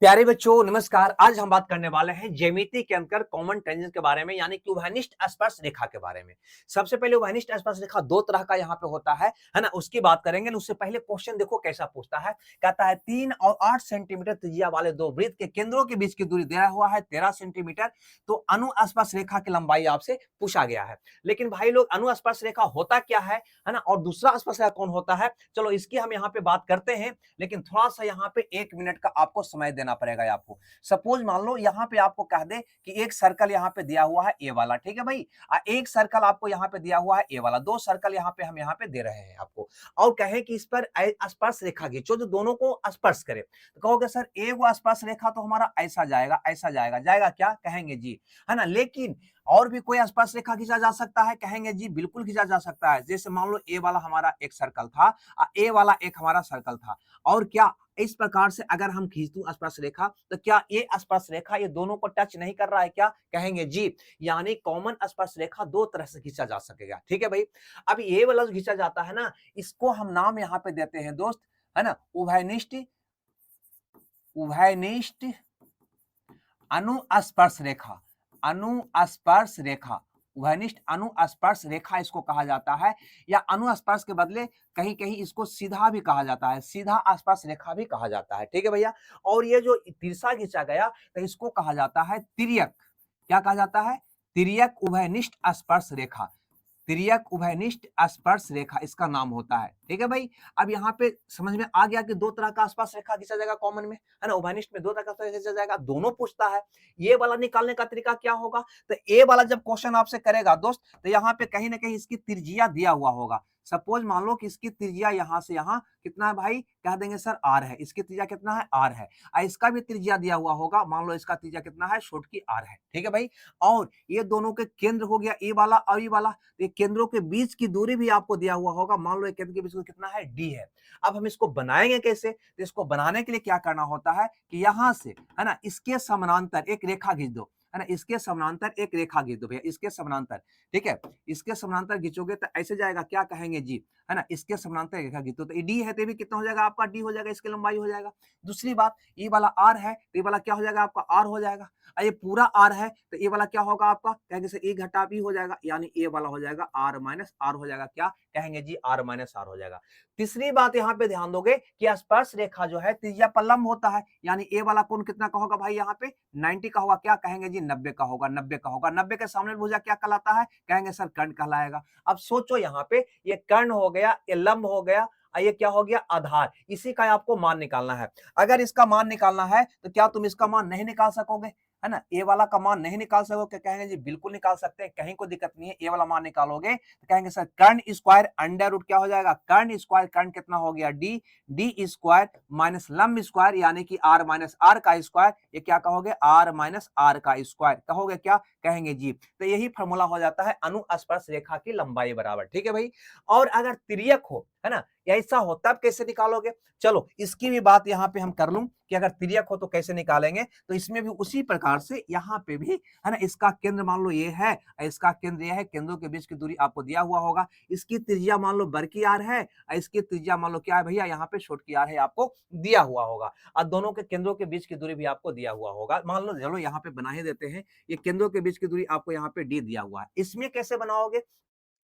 प्यारे बच्चों नमस्कार। आज हम बात करने वाले हैं ज्यामिति के अंदर कॉमन टेंजेंट के बारे में, यानी कि उभयनिष्ठ स्पर्श रेखा के बारे में। सबसे पहले उभयनिष्ठ स्पर्श रेखा दो तरह का यहाँ पे होता है ना, उसकी बात करेंगे। उससे पहले क्वेश्चन देखो कैसा पूछता है। कहता है 3 और 8 सेंटीमीटर त्रिज्या वाले दो वृत्त के केंद्रों के बीच की दूरी दिया हुआ है 13 सेंटीमीटर। तो अनुस्पर्श रेखा की लंबाई आपसे पूछा गया है। लेकिन भाई लोग, अनुस्पर्श रेखा होता क्या है ना, और दूसरा स्पर्श रेखा कौन होता है, चलो इसकी हम यहाँ पे बात करते हैं। लेकिन थोड़ा सा यहाँ पे 1 मिनट का आपको समय देना पड़ेगा आपको। सपोज मान लो यहाँ पे आपको कह दे कि एक सर्कल यहाँ पे दिया हुआ है ए वाला, ठीक है भाई। एक सर्कल आपको यहाँ पे दिया हुआ है ए वाला, दो सर्कल यहाँ पे हम यहाँ पे दे रहे हैं आपको। और कहें कि इस पर स्पर्श रेखा खींचो जो दोनों को स्पर्श करे। तो कहोगे सर ए वो स्पर्श रेखा तो हमारा ऐसा जाएगा, ऐसा जाएगा, जाएगा क्या, कहेंगे जी, है ना। लेकिन और भी कोई स्पर्श रेखा खींचा जा सकता है, कहेंगे जी बिल्कुल खींचा जा सकता है। जैसे मान लो ए वाला हमारा एक सर्कल था, ए वाला एक हमारा सर्कल था, और क्या इस प्रकार से अगर हम खींच दूं स्पर्श रेखा, तो क्या ये स्पर्श रेखा ये दोनों को टच नहीं कर रहा है क्या, कहेंगे जी। यानी कॉमन स्पर्श रेखा दो तरह से खींचा जा सकेगा, ठीक है भाई। अब ये वाला जो खींचा जाता है ना, इसको हम नाम यहाँ पे देते हैं दोस्त, है ना, उभयनिष्ठ उभयनिष्ठ अनुस्पर्श रेखा। अनुस्पर्श रेखा, उभयनिष्ठ अनुस्पर्श रेखा इसको कहा जाता है। या अनुस्पर्श के बदले कहीं कहीं इसको सीधा भी कहा जाता है, सीधा स्पर्श रेखा भी कहा जाता है, ठीक है भैया। और ये जो तिरछा खींचा गया तो इसको कहा जाता है तिर्यक। क्या कहा जाता है, तिर्यक उभयनिष्ठ स्पर्श रेखा। तिर्यक उभयनिष्ठ स्पर्श रेखा इसका नाम होता है, ठीक है भाई। अब यहाँ पे समझ में आ गया कि दो तरह का स्पर्श रेखा खींचा जाएगा कॉमन में, है ना। उभयनिष्ठ में दो तरह का स्पर्श रेखा खींचा जाएगा, दोनों पूछता है। ये वाला निकालने का तरीका क्या होगा, तो ए वाला जब क्वेश्चन आपसे करेगा दोस्त, तो यहाँ पे कहीं ना कहीं इसकी त्रिज्या दिया हुआ होगा। सपोज मान लो कि इसकी त्रिज्या यहाँ से यहाँ कितना है भाई, कह देंगे सर आर है। इसकी त्रिज्या कितना है, आर है। इसका भी त्रिज्या दिया हुआ होगा, मान लो इसका त्रिज्या कितना है, शॉर्ट की आर है, ठीक है भाई। और ये दोनों के केंद्र हो गया ए वाला और ई वाला। ये केंद्रों के बीच की दूरी भी आपको दिया हुआ होगा, मान लो केंद्र के बीच कितना है, डी है। अब हम इसको बनाएंगे कैसे, तो इसको बनाने के लिए क्या करना होता है कि यहां से, है ना, इसके समानांतर एक रेखा खींच दो, है ना। इसके समानांतर एक रेखा खींच दो भैया, इसके समानांतर, ठीक है। इसके समानांतर खींचोगे तो ऐसे जाएगा, क्या कहेंगे जी, है ना। इसके समानांतर रेखा खींचो तो डी है तो भी कितना हो जाएगा आपका, डी हो जाएगा, इसकी लंबाई हो जाएगा। दूसरी बात, ये वाला आर है तो ये वाला क्या हो जाएगा आपका, आर हो जाएगा। ये पूरा आर है तो ये वाला क्या होगा आपका, कहेंगे सर ए घटा बी हो जाएगा, यानी ए वाला हो जाएगा आर माइनस आर हो जाएगा, क्या कहेंगे जी, आर माइनस आर हो जाएगा। तीसरी बात यहाँ पे ध्यान दोगे कि स्पर्श रेखा जो है त्रिज्या पर लंब होता है, यानी ए वाला कोण कितना का होगा भाई, यहाँ पे 90 का होगा, क्या कहेंगे जी, 90 का होगा, 90 का होगा। 90 के सामने भुजा क्या कहलाता है, कहेंगे सर कर्ण कहलाएगा। अब सोचो यहाँ पे ये कर्ण हो गया, ये लंब हो गया, ये क्या हो गया, आधार। इसी का आपको मान निकालना है। अगर इसका मान निकालना है तो क्या तुम इसका मान नहीं निकाल सकोगे, है ना। ए वाला का मान नहीं निकाल सकोगे, कहेंगे जी बिल्कुल निकाल सकते हैं, कहीं कोई दिक्कत नहीं है। ए वाला मान निकालोगे तो कहेंगे सर कर्ण स्क्वायर अंडर रूट क्या हो जाएगा, कर्ण स्क्वायर, कर्ण कितना हो गया डी, डी स्क्वायर माइनस लंब स्क्वायर यानी कि आर माइनस आर का स्क्वायर, ये क्या कहोगे, आर माइनस आर का स्क्वायर कहोगे, क्या कहेंगे जी। तो यही फॉर्मूला हो जाता है अनुस्पर्श रेखा की लंबाई बराबर, ठीक है भाई। और अगर तिर्यक हो, है ना, ऐसा हो तब कैसे निकालोगे, चलो इसकी भी बात यहाँ पे हम कर लूं कि अगर तिर्यक हो तो कैसे निकालेंगे। तो इसमें भी उसी प्रकार से यहाँ पे भी, है ना, इसका केंद्र मान लो ये है, इसका केंद्र ये है, केंद्रों के बीच की दूरी आपको दिया हुआ होगा। इसकी त्रिज्या मान लो बर की आर है, इसकी त्रिज्या मान लो क्या है भैया, यहाँ पे छोट की आर है, आपको दिया हुआ होगा। और दोनों के केंद्रों के बीच की दूरी भी आपको दिया हुआ होगा। मान लो चलो यहाँ पे बना ही देते हैं, ये केंद्रों के बीच की दूरी आपको यहाँ पे डी दिया हुआ है। इसमें कैसे बनाओगे,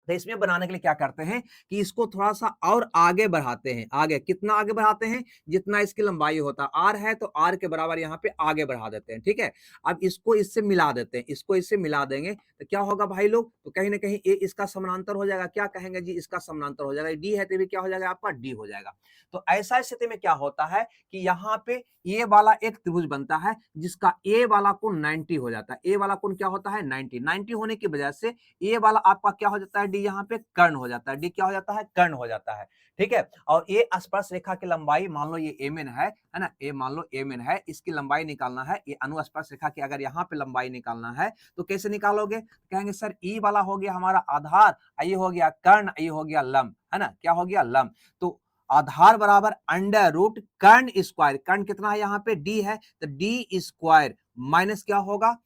तो इसमें बनाने के लिए क्या करते हैं कि इसको थोड़ा सा और आगे बढ़ाते हैं। आगे कितना आगे बढ़ाते हैं, जितना इसकी लंबाई होता है, आर है तो आर के बराबर यहाँ पे आगे बढ़ा देते हैं, ठीक है। अब इसको इससे मिला देते हैं, इसको इससे मिला देंगे तो क्या होगा भाई लोग, तो कहीं ना कहीं ये इसका समानांतर हो जाएगा, क्या कहेंगे जी, इसका समानांतर हो जाएगा। डी है तो भी क्या हो जाएगा आपका, डी हो जाएगा। तो ऐसा स्थिति में क्या होता है कि यहाँ पे ए वाला एक त्रिभुज बनता है जिसका ए वाला कोण 90 हो जाता है। ए वाला कोण क्या होता है, 90। 90 होने की वजह से ये वाला आपका क्या हो जाता है, डी यहाँ पे कर्ण हो जाता है, डी क्या हो जाता है, कर्ण हो जाता है, ठीक है। और ये स्पर्श रेखा की लंबाई मान लो ये एम एन है ना, ये मान लो एम एन है, इसकी लंबाई निकालना है। ये अनुस्पर्श रेखा की अगर यहाँ पे लंबाई निकालना है तो कैसे निकालोगे, कहेंगे सर ई वाला हो गया हमारा आधार, ये हो गया कर्ण, ये हो गया लंब, है ना, क्या हो गया, लंब। तो आधार बराबर अंडर रूट कर्ण स्क्वायर, कर्ण कितना है यहाँ पे, डी है, तो डी स्क्वायर माइनस क्या होगा,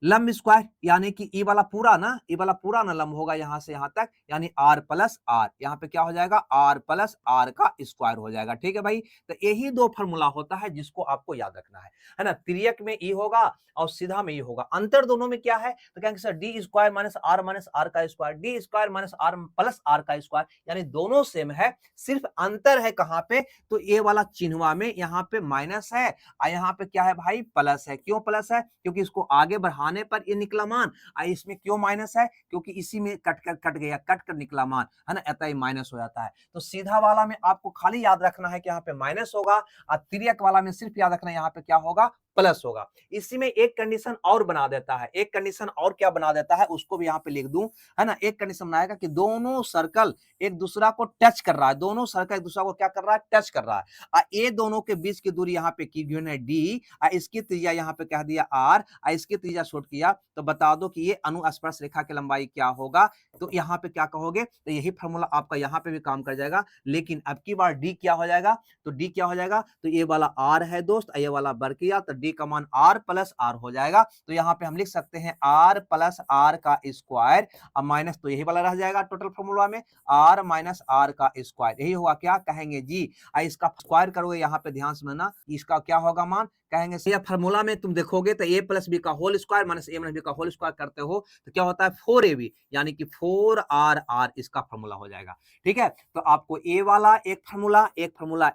लंब स्क्वायर यानी कि ई वाला पूरा ना लंब होगा यहां से यहां तक, यानी r प्लस आर, यहाँ पे क्या हो जाएगा r प्लस आर का स्क्वायर हो जाएगा। ठीक है भाई, तो यही दो फॉर्मूला होता है जिसको आपको याद रखना है ना। तिर्यक में ई होगा और सीधा में ई होगा। अंतर दोनों में क्या है तो कहेंगे sir D square minus R का square, D square minus R plus R का स्क्वायर, यानी दोनों सेम है, सिर्फ अंतर है कहां पे, तो ये वाला चिन्हवा में यहाँ पे माइनस है और यहाँ पे क्या है भाई प्लस है। क्यों प्लस है? क्योंकि इसको आगे बढ़ाने पर ये निकला मान, और इसमें क्यों माइनस है? क्योंकि इसी में कट गया, कट कर निकला मान है ना, अतः ये माइनस हो जाता है। तो सीधा वाला में आपको खाली याद रखना है कि यहाँ पे माइनस होगा, और तिर्यक वाला में सिर्फ याद रखना है यहाँ पे क्या होगा, प्लस होगा। इसी में एक कंडीशन और बना देता है, एक कंडीशन और क्या बना देता है उसको भी यहाँ पे लिख दूं, है ना। एक कंडीशन बनाएगा कि दोनों सर्कल एक दूसरा को टच कर रहा है, दोनों सर्कल एक दूसरा को क्या कर रहा है, टच कर रहा है, और ये दोनों के बीच की दूरी यहाँ पे की गिवन है डी, और इसकी त्रिज्या यहाँ पे कह दिया आर, और इसकी त्रिज्या शॉर्ट किया, तो बता दो कि ये अनुस्पर्श रेखा की लंबाई क्या होगा। तो यहाँ पे क्या कहोगे, तो यही फॉर्मूला आपका यहाँ पे भी काम कर जाएगा, लेकिन अब की बार डी क्या हो जाएगा, तो डी क्या हो जाएगा, तो ये वाला आर है दोस्त, ये वाला बढ़ किया, तो डी का मान आर प्लस आर हो जाएगा। तो यहाँ पे हम लिख सकते हैं आर प्लस आर का स्क्वायर, अब माइनस तो यही वाला रह जाएगा टोटल फॉर्मूला में, आर माइनस आर का स्क्वायर, यही होगा क्या कहेंगे जी। इसका स्क्वायर करोगे यहाँ पे ध्यान से समझना, इसका क्या होगा मान, कहेंगे ये फॉर्मूला में तुम देखोगे तो ए प्लस बी का होल स्क्वायर माइनस ए माइनस बी का होल स्क्वायर करते हो तो क्या होता है 4ab, यानी कि 4r इसका फॉर्मूला हो जाएगा। ठीक है, तो आपको ए वाला एक फॉर्मूला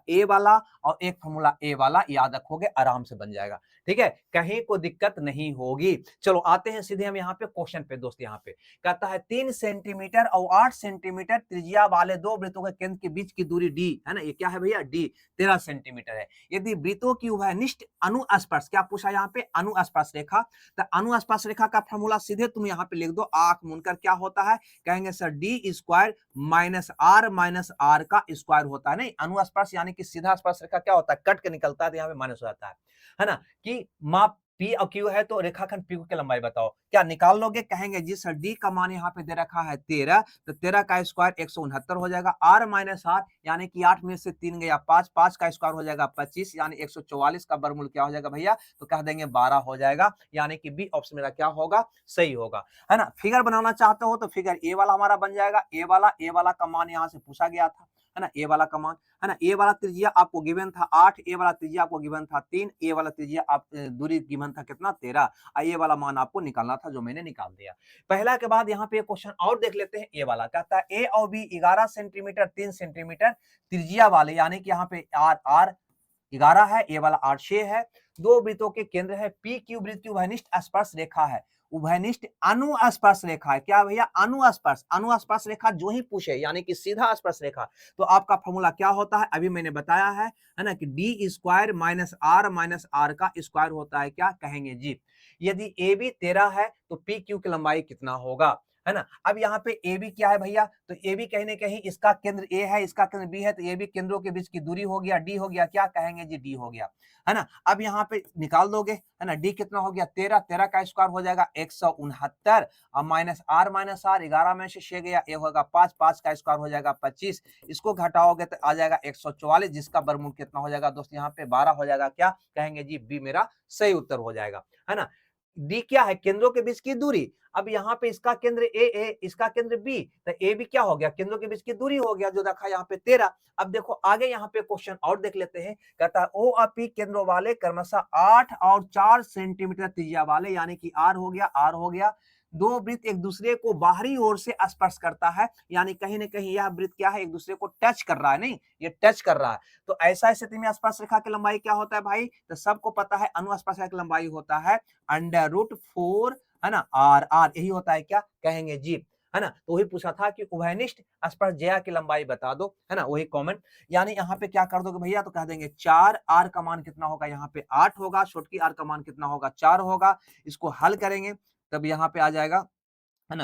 ए वाला और एक फॉर्मूला ए वाला याद रखोगे, आराम से बन जाएगा। ठीक है, कहीं को दिक्कत नहीं होगी। चलो आते हैं सीधे हम यहाँ पे क्वेश्चन पे दोस्त। यहाँ पे कहता है 3 सेंटीमीटर और 8 सेंटीमीटर त्रिज्या वाले दो वृत्तों के केंद्र के बीच की दूरी डी है ना, ये क्या है भैया डी 13 सेंटीमीटर है। यदि वृत्तों की उभयनिष्ठ अनुस्पर्श, क्या पूछा यहाँ पे, अनुस्पर्श रेखा, तो अनुस्पर्श रेखा का फॉर्मूला सीधे तुम यहाँ पे लिख दो, आंख मूंदकर क्या होता है, कहेंगे sir D square minus R का स्क्वायर होता है। नहीं, अनुस्पर्श यानी कि सीधा स्पर्श रेखा क्या होता है, कट के निकलता है, तो यहाँ पे माइनस हो जाता है ना। कि माप पी और क्यू है तो रेखाखंड पी की लंबाई बताओ, क्या निकाल लोगे, कहेंगे जी सर डी का मान यहाँ पे दे रखा है 13, तो 13 का स्क्वायर 169 हो जाएगा, आर माइनस आर यानी कि 8 में से 3 गया 5, 5 का स्क्वायर हो जाएगा 25, यानी 144 का वर्गमूल क्या हो जाएगा भैया, तो कह देंगे 12 हो जाएगा, यानी कि बी ऑप्शन मेरा क्या होगा, सही होगा, है ना। फिगर बनाना चाहते हो तो फिगर ए वाला हमारा बन जाएगा, ए वाला का मान यहाँ से पूछा गया था, है ना, ए वाला का मान, है ना। ए वाला त्रिज्या आपको गिवन था 8, ए वाला त्रिज्या आपको गिवन था 3, ए वाला त्रिज्या आप दूरी गिवन था कितना 13, ये वाला मान आपको निकालना था जो मैंने निकाल दिया। पहला के बाद यहाँ पे क्वेश्चन और देख लेते हैं, ए वाला कहता है ए और बी 11 सेंटीमीटर 3 सेंटीमीटर त्रिज्या वाले, यानी कि यहाँ पे आर 11 है, ए वाला 8 6 है, दो वृत्तों के केंद्र है पी क्यू, वृत्त की उभयनिष्ठ स्पर्श रेखा है, उभयनिष्ठ अनुस्पर्श रेखा है, क्या भैया अनुस्पर्श रेखा जो ही पूछे, यानी कि सीधा स्पर्श रेखा, तो आपका फॉर्मूला क्या होता है, अभी मैंने बताया है ना, कि डी स्क्वायर माइनस आर का स्क्वायर होता है, क्या कहेंगे जी। यदि ए बी 13 है तो पी क्यू की लंबाई कितना होगा, है ना। अब यहाँ पे ए बी क्या है भैया, तो ए बी कहीं ना कहीं इसका केंद्र ए है, इसका केंद्र बी है, तो ए बी केंद्रों के बीच की दूरी हो गया, डी हो गया, क्या कहेंगे जी डी हो गया, है ना। अब यहाँ पे निकाल दोगे, है ना, डी कितना हो गया 13, 13 का स्क्वायर हो जाएगा 169, और माइनस आर 11 में से 6 गया, ए होगा 5, 5 का स्क्वायर हो जाएगा 25, इसको घटाओगे तो आ जाएगा 144, जिसका वर्गमूल कितना हो जाएगा दोस्त, यहाँ पे 12 हो जाएगा, क्या कहेंगे जी बी मेरा सही उत्तर हो जाएगा, है ना। डी क्या है, केंद्रों के बीच की दूरी, अब यहाँ पे इसका केंद्र ए इसका केंद्र बी, तो ए बी क्या हो गया, केंद्रों के बीच की दूरी हो गया, जो रखा यहाँ पे 13। अब देखो आगे यहाँ पे क्वेश्चन और देख लेते हैं, कहता है ओ और पी केंद्रों वाले क्रमशः 8 और 4 सेंटीमीटर त्रिज्या वाले, यानी कि आर हो गया, दो वृत्त एक दूसरे को बाहरी ओर से स्पर्श करता है, यानी कहीं ना कहीं यह वृत्त क्या है, एक दूसरे को टच कर रहा है, नहीं ये टच कर रहा है, तो ऐसा स्थिति में स्पर्श रेखा की लंबाई क्या होता है भाई, तो सबको पता है अनुस्पर्श रेखा की लंबाई होता है √4, है ना, आर यही होता है, क्या कहेंगे जी, है ना। तो वही पूछा था कि उभयनिष्ठ स्पर्श ज्या की लंबाई बता दो, है ना, वही कमेंट, यानी यहाँ पे क्या कर दोगे भैया, तो कह देंगे 4, आर का मान कितना होगा, यहाँ पे 8 होगा, छोटकी आर का मान कितना होगा 4 होगा, इसको हल करेंगे तब यहाँ पे आ जाएगा, है ना,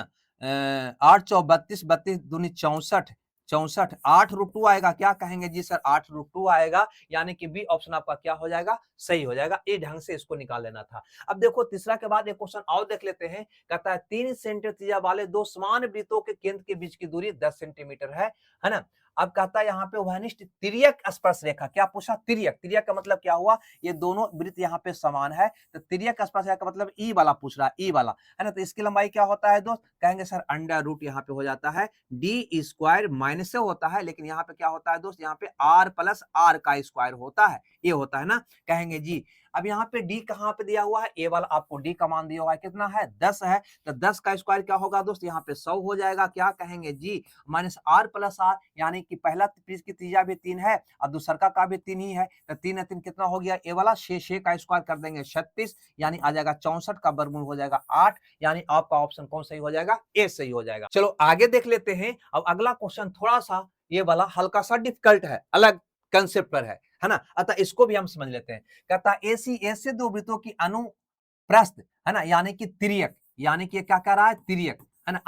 8 चौ 32, 32 दूनी 64, 64 8√2 आएगा, क्या कहेंगे जी सर 8√2 आएगा, यानी कि बी ऑप्शन आपका क्या हो जाएगा, सही हो जाएगा। ये ढंग से इसको निकाल लेना था। अब देखो तीसरा के बाद एक क्वेश्चन और देख लेते हैं, कहता है 3 सेंटीमीटर त्रिज्या वाले दो समान वृत्तों के केंद्र के बीच की दूरी 10 सेंटीमीटर है ना, अब कहता है यहाँ पे उभयनिष्ठ तिर्यक स्पर्श रेखा, क्या पूछा? तिर्यक। तिर्यक का मतलब क्या हुआ? ये दोनों वृत्त यहाँ पे समान है, तो तिर्यक स्पर्श रेखा का मतलब ई वाला पूछ रहा है, ई वाला, है ना। तो इसकी लंबाई क्या होता है दोस्त? कहेंगे सर अंडर रूट यहाँ पे हो जाता है डी स्क्वायर माइनस से होता है, लेकिन यहाँ पे क्या होता है दोस्त? यहाँ पे आर प्लस आर का स्क्वायर होता है, ये होता है ना। कहेंगे जी अब यहाँ पे डी कहाँ पे दिया हुआ है? ए वाला आपको डी का मान दिया हुआ है, कितना है? 10 है, तो 10 का स्क्वायर क्या होगा दोस्त? यहाँ पे 100 हो जाएगा। क्या कहेंगे जी? माइनस आर प्लस आर, यानी कि पहला पीस की त्रिज्या भी 3 है और दूसरा का भी 3 ही है, तो 3 3 कितना हो गया? ए वाला 6 का स्क्वायर कर देंगे 36, यानी आ जाएगा 64 का वर्गमूल हो जाएगा 8, यानी आपका ऑप्शन कौन सही हो जाएगा? ए सही हो जाएगा। चलो आगे देख लेते हैं। अब अगला क्वेश्चन थोड़ा सा ये वाला हल्का सा डिफिकल्ट है, अलग कंसेप्ट पर है ना, अतः इसको भी हम समझ लेते हैं। कहता एसी ए से दो वृत्तों की अनुप्रस्थ, है ना, यानी कि तिर्यक, यानी कि क्या कह रहा है? तिर्यक, है ना।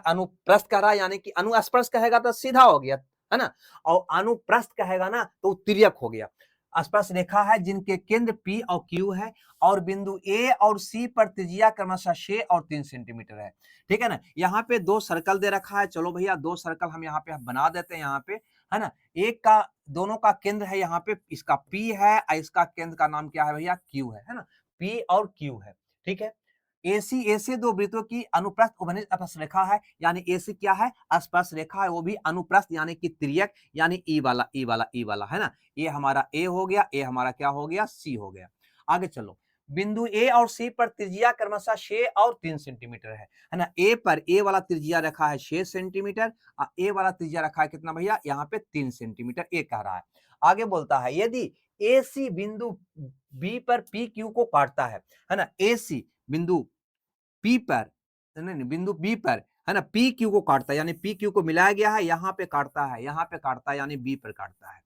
अनुप्रस्थ कह रहा है, यानी कि अनुस्पर्श कहेगा तो सीधा हो गया, है ना, और अनुप्रस्थ कहेगा ना तो तिर्यक हो गया। स्पर्श रेखा है जिनके केंद्र P और Q है और बिंदु A और C पर त्रिज्या क्रमशः 6 और 3 सेंटीमीटर है, ठीक है ना। यहाँ पे दो सर्कल दे रखा है, चलो भैया दो सर्कल हम यहाँ पे बना देते हैं यहाँ पे, है ना। एक का दोनों का केंद्र है यहाँ पे, इसका P है और इसका केंद्र का नाम क्या है भैया? Q है ना, P और Q है, ठीक है। एसी ए से दो वृत्तों की अनुप्रस्थ उभयनिष्ठ स्पर्श रेखा है, यानी एसी क्या है? स्पर्श रेखा है, वो भी अनुप्रस्थ यानी कि तिर्यक, यानी ई वाला ई वाला ई वाला, है ना। ये हमारा ए हो गया, ए हमारा क्या हो गया? सी हो गया। आगे चलो, बिंदु ए और सी पर त्रिज्या क्रमशः 6 और 3 सेंटीमीटर है ना। ए पर ए वाला त्रिज्या रखा है 6 सेंटीमीटर और ए वाला त्रिज्या रखा है कितना भैया? यहाँ पे 3 सेंटीमीटर, ए कह रहा है। आगे बोलता है यदि ए सी बिंदु बी पर पी क्यू को काटता है ना, ए सी बिंदु पी पर, नहीं बिंदु बी पर, है ना, पी क्यू को काटता है, यानी पी क्यू को मिलाया गया है, यहाँ पे काटता है, यहाँ पे काटता है, यानी बी पर काटता है,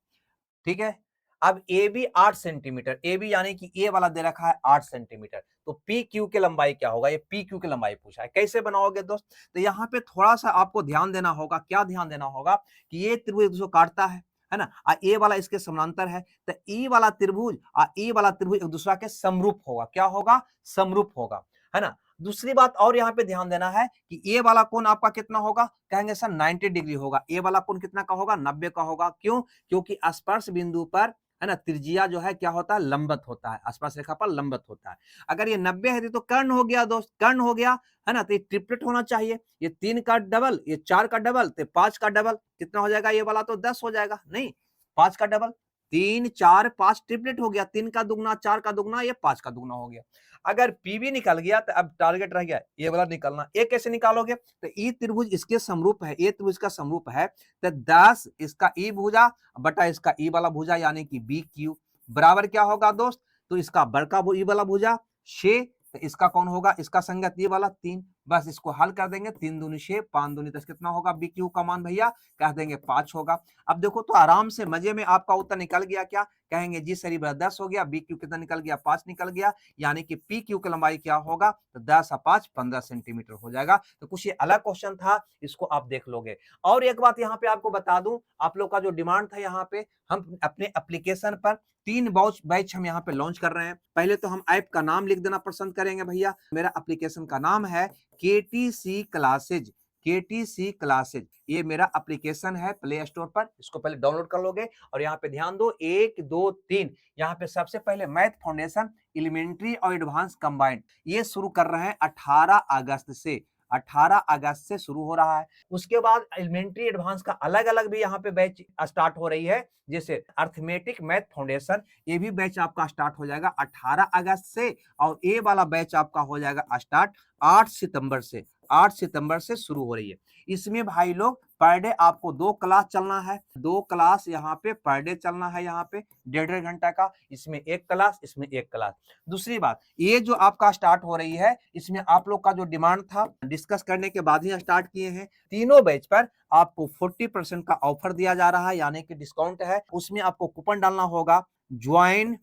ठीक है। अब ए बी 8 सेंटीमीटर, ए बी यानी कि ए वाला दे रखा है 8 सेंटीमीटर, तो पी क्यू की लंबाई क्या होगा? ये पी क्यू की लंबाई पूछा है, कैसे बनाओगे दोस्त? तो यहाँ पे थोड़ा सा आपको ध्यान देना होगा। क्या ध्यान देना होगा? कि ये त्रिभुज जो काटता है ना, ए वाला इसके समानांतर है, तो ई वाला त्रिभुज और ई वाला त्रिभुज एक दूसरा के समरूप होगा। क्या होगा? समरूप होगा, है ना। दूसरी बात और यहाँ पे ध्यान देना है कि ए वाला कोण आपका कितना होगा? कहेंगे सर 90 डिग्री होगा। ए वाला कोण कितना का होगा? 90 का होगा। क्यों? क्योंकि स्पर्श बिंदु पर, है ना, त्रिज्या जो है क्या होता है? लंबवत होता है, स्पर्श रेखा पर लंबवत होता है। अगर ये 90 है तो कर्ण हो गया दोस्त, कर्ण हो गया, है ना। तो ये ट्रिपलेट होना चाहिए, ये 3 का डबल, ये 4 का डबल, तो 5 का डबल कितना हो जाएगा? ये वाला तो 10 हो जाएगा, नहीं 5 का डबल, 3 4 5 ट्रिपलेट हो गया, 3 का दुगना 4 का दुगना, ये 5 का दुगना हो गया। अगर पीबी निकल गया तो अब टारगेट रह गया ये वाला निकालना। ये कैसे निकालोगे? तो ई त्रिभुज इसके समरूप है, ए त्रिभुज का समरूप है, तो 10 इसका ई भुजा बटा इसका ई वाला भुजा, यानी कि बी क्यू बराबर क्या होगा दोस्त? तो इसका बड़का ई वाला भुजा 6, तो इसका कौन होगा? इसका संगत ये वाला 3, बस इसको हल कर देंगे, 3 दूनी 6 5 दूनी 10, कितना होगा बी क्यू का मान भैया? कह देंगे 5 होगा। अब देखो तो आराम से मजे में आपका उत्तर निकल गया। क्या कहेंगे जी? सर 10 हो गया, बी क्यू कितना निकल गया? 5 निकल गया, यानी कि पी क्यू की लंबाई क्या होगा? तो 10 और 5 15 सेंटीमीटर हो जाएगा। तो कुछ ये अलग क्वेश्चन था, इसको आप देख लोगे। और एक बात यहाँ पे आपको बता दूं, आप लोग का जो डिमांड था, यहाँ पे हम अपने एप्लीकेशन पर 3 बैच हम यहाँ पे लॉन्च कर रहे हैं। पहले तो हम ऐप का नाम लिख देना पसंद करेंगे भैया। मेरा एप्लीकेशन का नाम है केटीसी क्लासेज, केटीसी क्लासेज, ये मेरा एप्लीकेशन है प्ले स्टोर पर, इसको पहले डाउनलोड कर लोगे। और यहाँ पे ध्यान दो 1 2 3, यहाँ पे सबसे पहले मैथ फाउंडेशन, एलिमेंट्री और एडवांस कंबाइंड, ये शुरू कर रहे हैं 18 अगस्त से, 18 अगस्त से शुरू हो रहा है। उसके बाद एलिमेंट्री एडवांस का अलग अलग भी यहाँ पे बैच स्टार्ट हो रही है, जैसे अर्थमेटिक मैथ फाउंडेशन, ये भी बैच आपका स्टार्ट हो जाएगा 18 अगस्त से। और ए वाला बैच आपका हो जाएगा स्टार्ट 8 सितंबर से, 8 सितंबर से शुरू हो रही है। इसमें भाई लोग पर डे आपको 2 क्लास चलना है, 2 क्लास यहाँ पे पर डे चलना है, यहाँ पे 1.5 घंटा का, इसमें 1 क्लास, इसमें 1 क्लास। दूसरी बात, ये जो आपका स्टार्ट हो रही है, इसमें आप लोग का जो डिमांड था डिस्कस करने के बाद ही स्टार्ट किए हैं। तीनों बैच पर आपको 40% का ऑफर दिया जा रहा है, यानी कि डिस्काउंट है। उसमें आपको कूपन डालना होगा ज्वाइन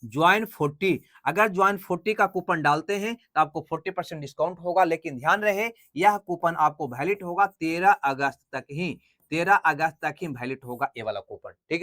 40। अगर ज्वाइन 40 का कूपन डालते हैं तो आपको 40% डिस्काउंट होगा, लेकिन ध्यान रहे यह कूपन आपको वैलिड होगा 13 अगस्त तक ही, 13 अगस्त तक ही वैलिड होगा ये वाला कूपन, ठीक है।